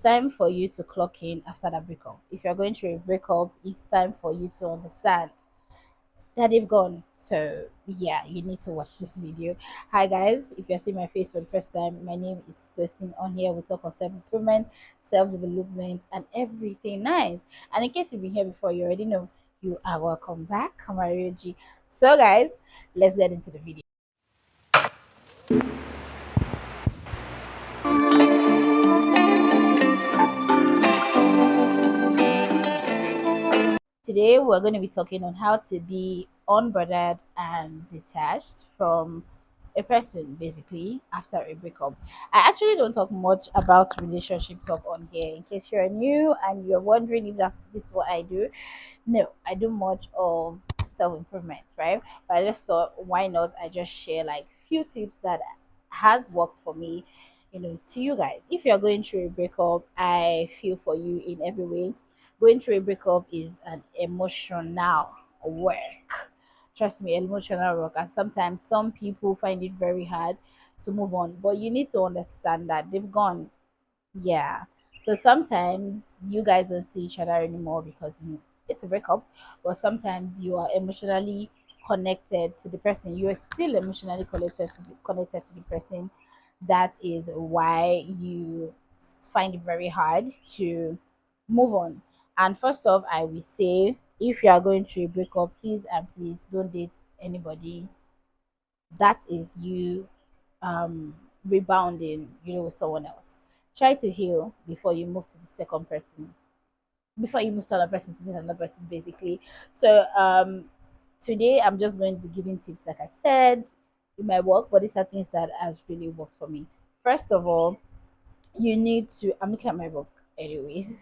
Time for you to clock in after that breakup. If you're going through a breakup, it's time for you to understand that they've gone. So yeah, you need to watch this video. Hi guys, if you're seeing my face for the first time, my name is Tosin. On here we talk on self-improvement, self-development, and everything nice. And in case you've been here before, you already know you are welcome back. I'm G. So guys, let's get into the video. Today we're going to be talking on how to be unbothered and detached from a person basically after a breakup. I actually don't talk much about relationship talk on here. In case you're new and you're wondering if this is what I do, no, I do much of self-improvement, right? But I just thought why not I just share like few tips that has worked for me, to you guys. If you're going through a breakup, I feel for you in every way. Going through a breakup is an emotional work. Trust me, emotional work. And sometimes some people find it very hard to move on. But you need to understand that they've gone. Yeah. So sometimes you guys don't see each other anymore because it's a breakup, but sometimes you are emotionally connected to the person. You are still emotionally connected to the person. That is why you find it very hard to move on. And first off, I will say if you are going through a breakup, please and please don't date anybody that is you rebounding, with someone else. Try to heal before you move to the second person, before you move to another person to date another person, basically. So today I'm just going to be giving tips, like I said, in my work, but these are things that has really worked for me. First of all, you need to I'm looking at my book anyways.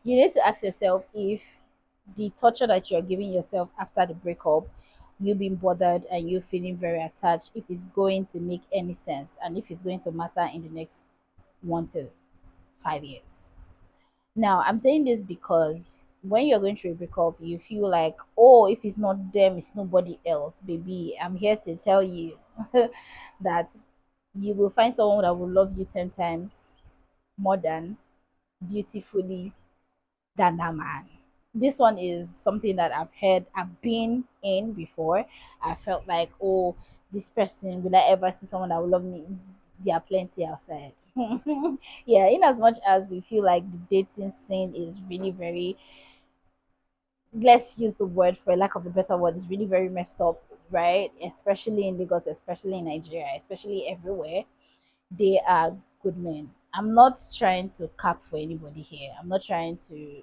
You need to ask yourself if the torture that you're giving yourself after the breakup, you being bothered and you feeling very attached, if it's going to make any sense and if it's going to matter in the next 1 to 5 years. Now I'm saying this because when you're going through a breakup, you feel like, oh, if it's not them, it's nobody else. Baby, I'm here to tell you that you will find someone that will love you 10 times more than beautifully than that man. This one is something that I've heard, I've been in before. I felt like, oh, this person, will I ever see someone that will love me? There are plenty outside. Yeah, in as much as we feel like the dating scene is really very, let's use the word for lack of a better word, is really very messed up, right? Especially in Lagos, especially in Nigeria, especially everywhere. They are good men. I'm not trying to cap for anybody here. I'm not trying to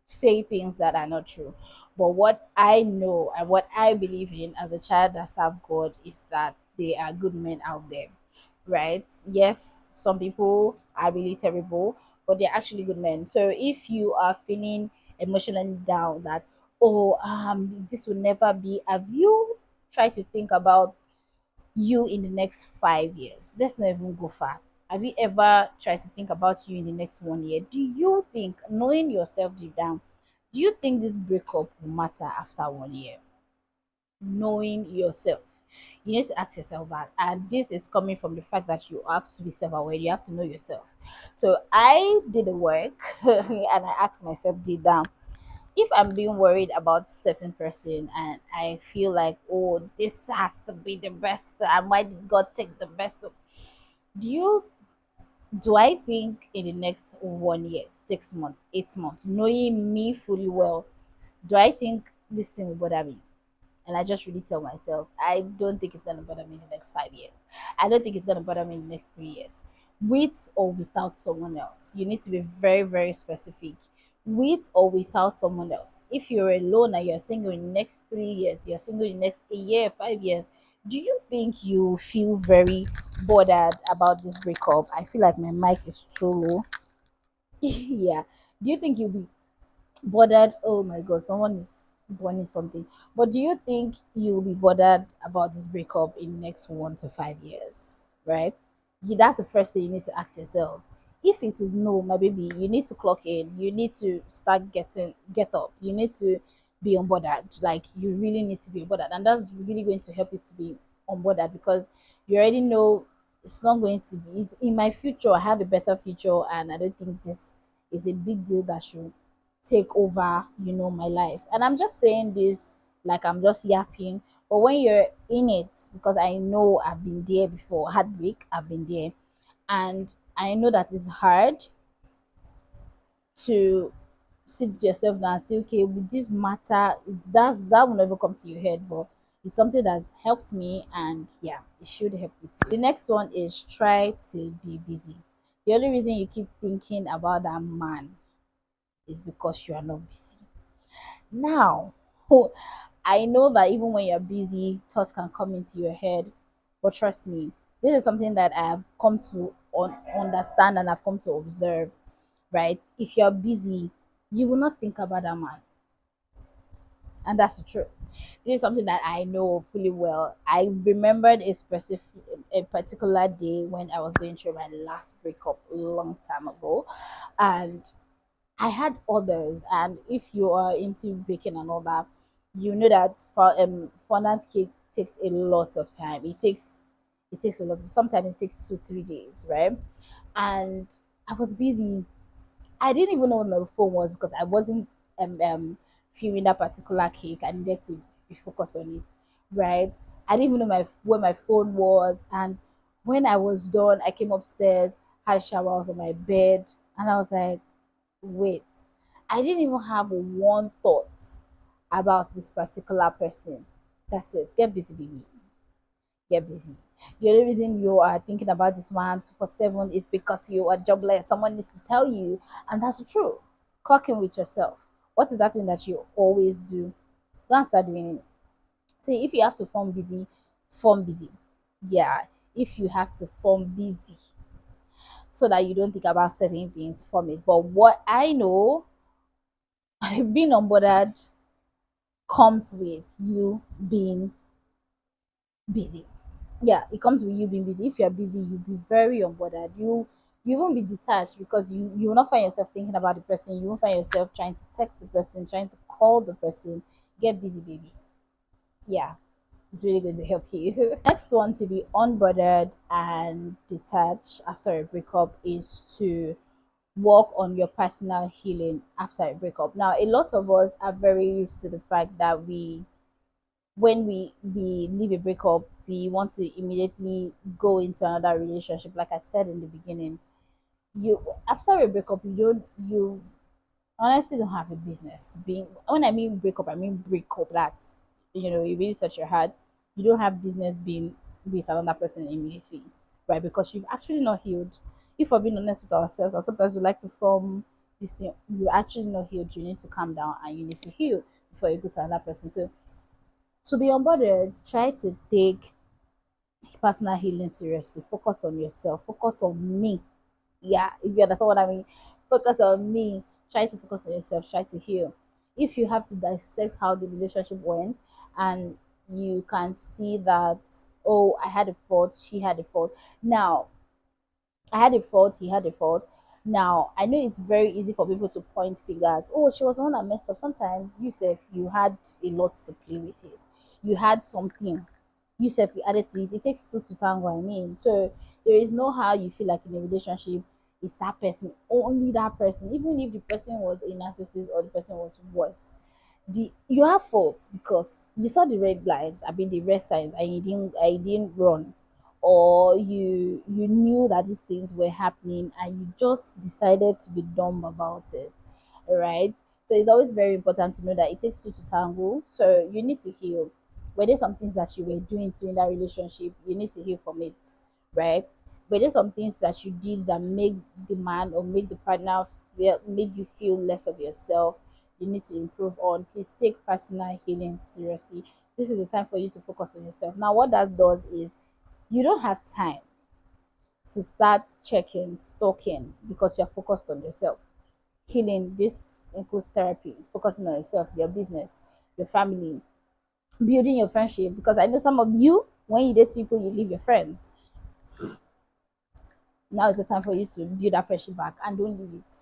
say things that are not true. But what I know and what I believe in as a child that serve God is that there are good men out there, right? Yes, some people are really terrible, but they're actually good men. So if you are feeling emotionally down that, oh, this will never be, have you tried to think about you in the next 5 years? Let's not even go far. Have you ever tried to think about you in the next 1 year? Do you think, knowing yourself deep down, do you think this breakup will matter after 1 year? Knowing yourself. You need to ask yourself that. And this is coming from the fact that you have to be self aware. You have to know yourself. So I did the work and I asked myself deep down, if I'm being worried about certain person and I feel like, oh, this has to be the best, and why did God take the best? Do you do I think in the next 1 year, 6 months, 8 months, knowing me fully well, do I think this thing will bother me? And I just really tell myself, I don't think it's gonna bother me in the next 5 years. I don't think it's gonna bother me in the next 3 years. With or without someone else. You need to be very, very specific. With or without someone else. If you're alone and you're single in the next 3 years, you're single in the next a year, 5 years, do you think you feel very bothered about this breakup? I feel like my mic is too low. Yeah. Do you think you'll be bothered? Oh my god, someone is burning something. But do you think you'll be bothered about this breakup in the next 1 to 5 years? Right? That's the first thing you need to ask yourself. If it is no, my baby, you need to clock in. You need to start get up. You need to be unbothered. Like you really need to be unbothered. And that's really going to help you to be unbothered because you already know It's not going to be. It's in my future. I have a better future, and I don't think this is a big deal that should take over, my life. And I'm just saying this like I'm just yapping. But when you're in it, because I know I've been there before, heartbreak, I've been there, and I know that it's hard to sit with yourself down and say, okay, with this matter, that will never come to your head, but it's something that's helped me, and yeah, it should help you too. The next one is try to be busy. The only reason you keep thinking about that man is because you are not busy. Now, I know that even when you're busy, thoughts can come into your head, but trust me, this is something that I've come to understand and I've come to observe, right? If you're busy, you will not think about that man. And that's the truth. This is something that I know fully well. I remembered a particular day when I was going through my last breakup a long time ago, and I had others. And if you are into baking and all that, you know that for fondant cake takes a lot of time. It takes a lot. Sometimes it takes 2 3 days, right? And I was busy. I didn't even know where my phone was because I wasn't filming that particular cake. I needed to be focused on it, right? I didn't even know where my phone was. And when I was done, I came upstairs, had a shower, I was on my bed, and I was like, wait, I didn't even have one thought about this particular person. That's it. Get busy, baby. Get busy. The only reason you are thinking about this man 247 is because you are jobless. Someone needs to tell you, and that's true. Clock in with yourself. What is that thing that you always do? Go and start doing it. See, if you have to form busy, form busy. Yeah, if you have to form busy so that you don't think about certain things, form it. But what I know, being unbothered comes with you being busy. Yeah, it comes with you being busy. If you're busy, you'll be very unbothered. You won't be detached because you will not find yourself thinking about the person. You won't find yourself trying to text the person, trying to call the person. Get busy, baby. Yeah, it's really going to help you. Next one to be unbothered and detached after a breakup is to work on your personal healing after a breakup. Now, a lot of us are very used to the fact that when we leave a breakup, we want to immediately go into another relationship. Like I said in the beginning, you after a breakup, you honestly don't have a business being. When I mean breakup, I mean breakup. That's it really touch your heart. You don't have business being with another person immediately, right? Because you've actually not healed. If we're being honest with ourselves, and sometimes we like to form this thing, you're actually not healed. You need to calm down and you need to heal before you go to another person. So to be onboarded, try to take personal healing seriously. Focus on yourself. Focus on me. Yeah, if you understand what I mean. Focus on me. Try to focus on yourself. Try to heal. If you have to dissect how the relationship went and you can see that, oh, I had a fault, she had a fault. Now, I had a fault, he had a fault. Now, I know it's very easy for people to point fingers. Oh, she was the one that messed up. Sometimes you said you had a lot to play with it. You had something. You said you added to it. It takes two to tango, I mean. So there is no how you feel like in a relationship is that person, only that person, even if the person was a narcissist or the person was worse. You have faults because you saw the red lines, I mean the red signs, and you didn't run, or you knew that these things were happening and you just decided to be dumb about it, right? So it's always very important to know that it takes two to tango. So you need to heal. Were there some things that you were doing to in that relationship? You need to heal from it, right? Were there some things that you did that make the man or make the partner feel made you feel less of yourself? You need to improve on. Please take personal healing seriously. This is the time for you to focus on yourself. Now, what that does is you don't have time to start checking, stalking because you're focused on yourself. Healing, this includes therapy, focusing on yourself, your business, your family, building your friendship. Because I know some of you, when you date people, you leave your friends. Now is the time for you to build that friendship back and don't leave it.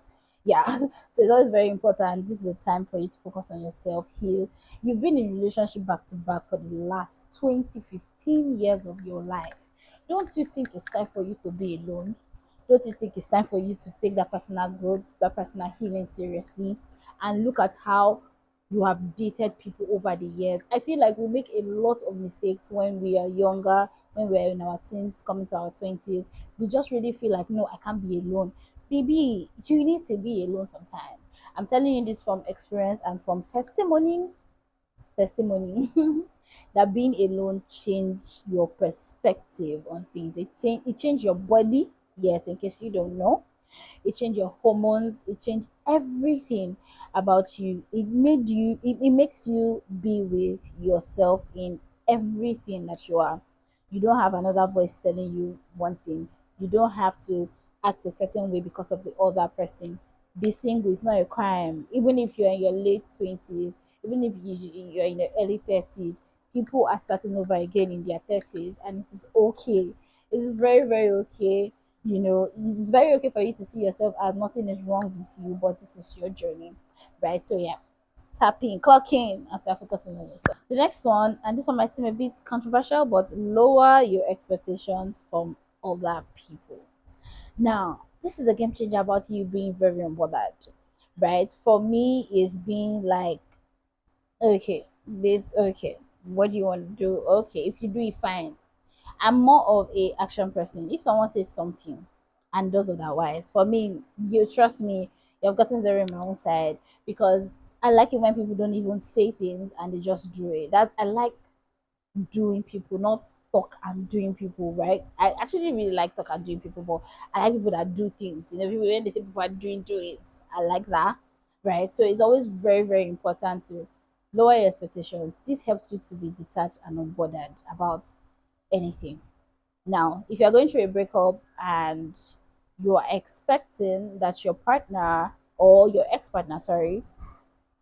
Yeah. So it's always very important. This is the time for you to focus on yourself, heal. You've been in relationship back to back for the last 20, 15 years of your life. Don't you think it's time for you to be alone? Don't you think it's time for you to take that personal growth, that personal healing seriously, and look at how you have dated people over the years? I feel like we make a lot of mistakes when we are younger, when we're in our teens, coming to our 20s. We just really feel like, no, I can't be alone. Baby, you need to be alone sometimes. I'm telling you this from experience and from testimony that being alone change your perspective on things. It change your body. Yes, in case you don't know, it changed your hormones, it changed everything about you. It makes you be with yourself in everything that you are. You don't have another voice telling you one thing. You don't have to act a certain way because of the other person. Be single is not a crime. Even if you're in your late 20s, even if you're in your early 30s, people are starting over again in their 30s, and it is okay. It's very, very okay. It's very okay for you to see yourself as nothing is wrong with you, but this is your journey, right? So yeah, tap in, clock in, and start focusing on yourself. The next one, and this one might seem a bit controversial, but lower your expectations from other people. Now, this is a game changer about you being very unbothered, right? For me, is being like, okay, okay, what do you want to do? Okay, if you do it, fine. I'm more of a action person. If someone says something and does otherwise, for me, you trust me, you've gotten zero in my own side, because I like it when people don't even say things and they just do it. That's I like doing people, not talk and doing people, right? I actually really like talk and doing people, but I like people that do things. People when they say people are doing do it, I like that, right? So it's always very, very important to lower your expectations. This helps you to be detached and unbothered about anything. Now, if you're going through a breakup and you are expecting that your partner or your ex partner, sorry,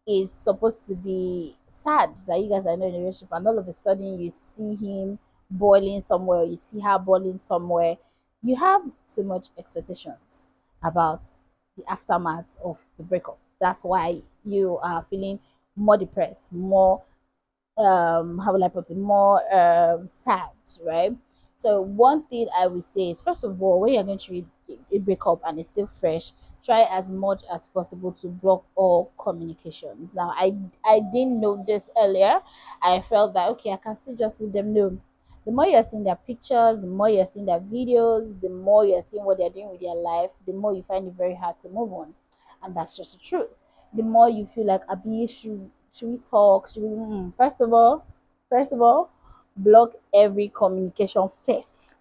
is supposed to be sad that you guys are not in a relationship, and all of a sudden you see him boiling somewhere, you see her boiling somewhere, you have too much expectations about the aftermath of the breakup. That's why you are feeling more depressed, more how will I put it, more sad, right? So one thing I would say is, first of all, when you're going to a breakup and it's still fresh, try as much as possible to block all communications. Now, I didn't know this earlier. I felt that okay, I can still just let them know. The more you're seeing their pictures, the more you're seeing their videos, the more you're seeing what they're doing with their life, the more you find it very hard to move on. And that's just the truth. The more you feel like, Abi, should we talk? Should we? First of all, block every communication first.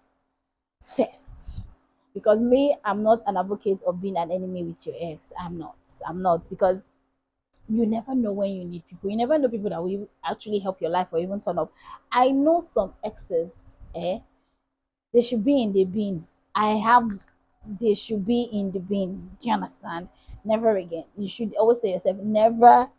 Because me, I'm not an advocate of being an enemy with your ex. I'm not because you never know when you need people. You never know people that will actually help your life or even turn up. I know some exes, eh? They should be in the bin. I have they should be in the bin. Do you understand? Never again. You should always say yourself, never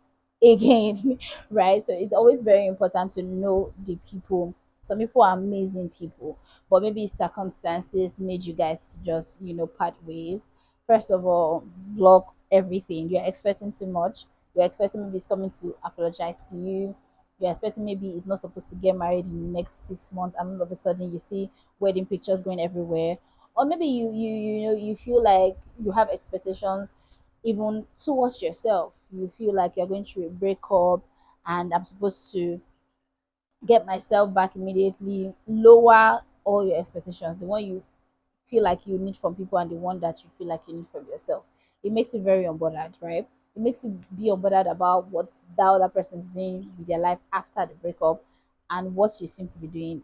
again. Right? So it's always very important to know the people. Some people are amazing people, but maybe circumstances made you guys to just, part ways. First of all, block everything. You're expecting too much. You're expecting maybe it's coming to apologize to you. You're expecting maybe he's not supposed to get married in the next 6 months, and all of a sudden you see wedding pictures going everywhere. Or maybe you feel like you have expectations even towards yourself. You feel like you're going through a breakup and I'm supposed to get myself back immediately. Lower all your expectations, the one you feel like you need from people and the one that you feel like you need from yourself. It makes you very unbothered, right? It makes you be unbothered about what the other person is doing with their life after the breakup and what you seem to be doing,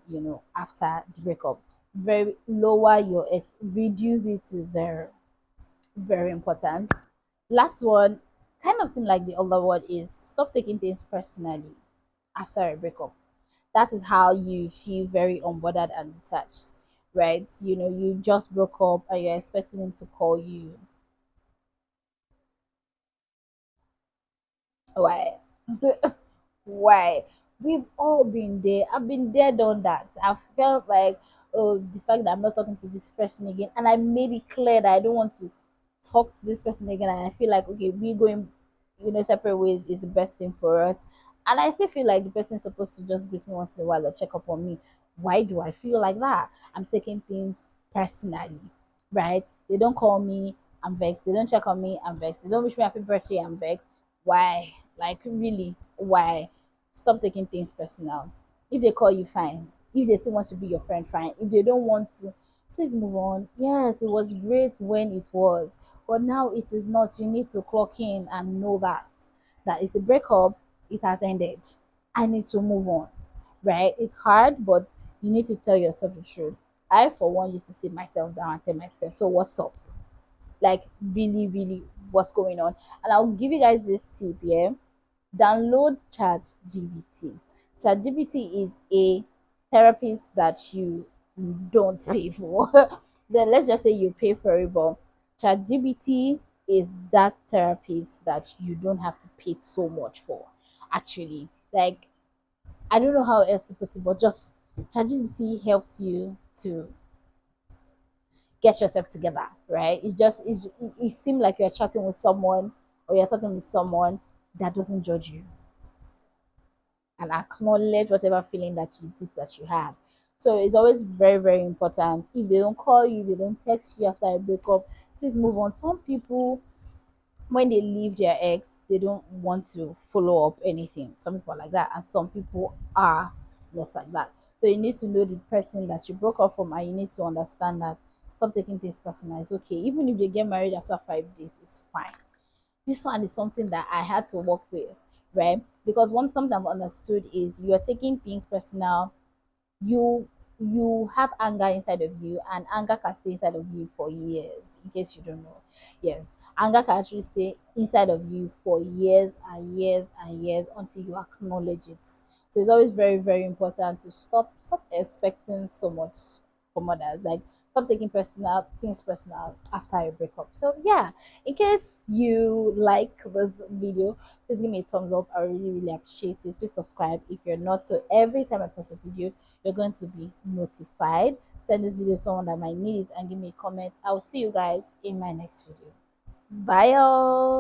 after the breakup. Very lower your reduce it to zero. Very important. Last one, kind of seem like the other one, is stop taking things personally after a breakup. That is how you feel very unbothered and detached, right? You just broke up and you're expecting him to call you. Why? Why? We've all been there. I've been there, done that. I've felt like, oh, the fact that I'm not talking to this person again, and I made it clear that I don't want to talk to this person again, and I feel like, okay, we going, separate ways is the best thing for us. And I still feel like the person is supposed to just greet me once in a while or check up on me. Why do I feel like that? I'm taking things personally, right? They don't call me, I'm vexed. They don't check on me, I'm vexed. They don't wish me happy birthday, I'm vexed. Why? Like, really, why? Stop taking things personal. If they call you, fine. If they still want to be your friend, fine. If they don't want to, please move on. Yes, it was great when it was, but now it is not. You need to clock in and know that it's a breakup, it has ended. I need to move on, right? It's hard, but you need to tell yourself the truth. I, for one, used to sit myself down and tell myself, so what's up? Like, really, really, what's going on? And I'll give you guys this tip, yeah? Download ChatGPT. ChatGPT is a therapist that you don't pay for. Then let's just say you pay for it, but ChatGPT is that therapist that you don't have to pay so much for. Actually, like, I don't know how else to put it, but just ChatGPT helps you to get yourself together, right? It seems like you're chatting with someone or you're talking with someone that doesn't judge you and acknowledge whatever feeling that you have. So it's always very, very important. If they don't call you, if they don't text you after a breakup, please move on. Some people, when they leave their ex, they don't want to follow up anything. Some people are like that, and some people are not like that. So you need to know the person that you broke up from, and you need to understand that stop taking things personal. It's okay. Even if they get married after 5 days, it's fine. This one is something that I had to work with, right? Because one something I've understood is you're taking things personal. You have anger inside of you, and anger can stay inside of you for years, in case you don't know. Yes, anger can actually stay inside of you for years and years and years until you acknowledge it. So it's always very, very important to stop expecting so much from others. Like, stop taking personal things personal after a breakup. So yeah, in case you like this video, please give me a thumbs up. I really, really appreciate it. Please subscribe if you're not, so every time I post a video you're going to be notified. Send this video to someone that might need it and give me a comment. I'll see you guys in my next video. Bye, y'all.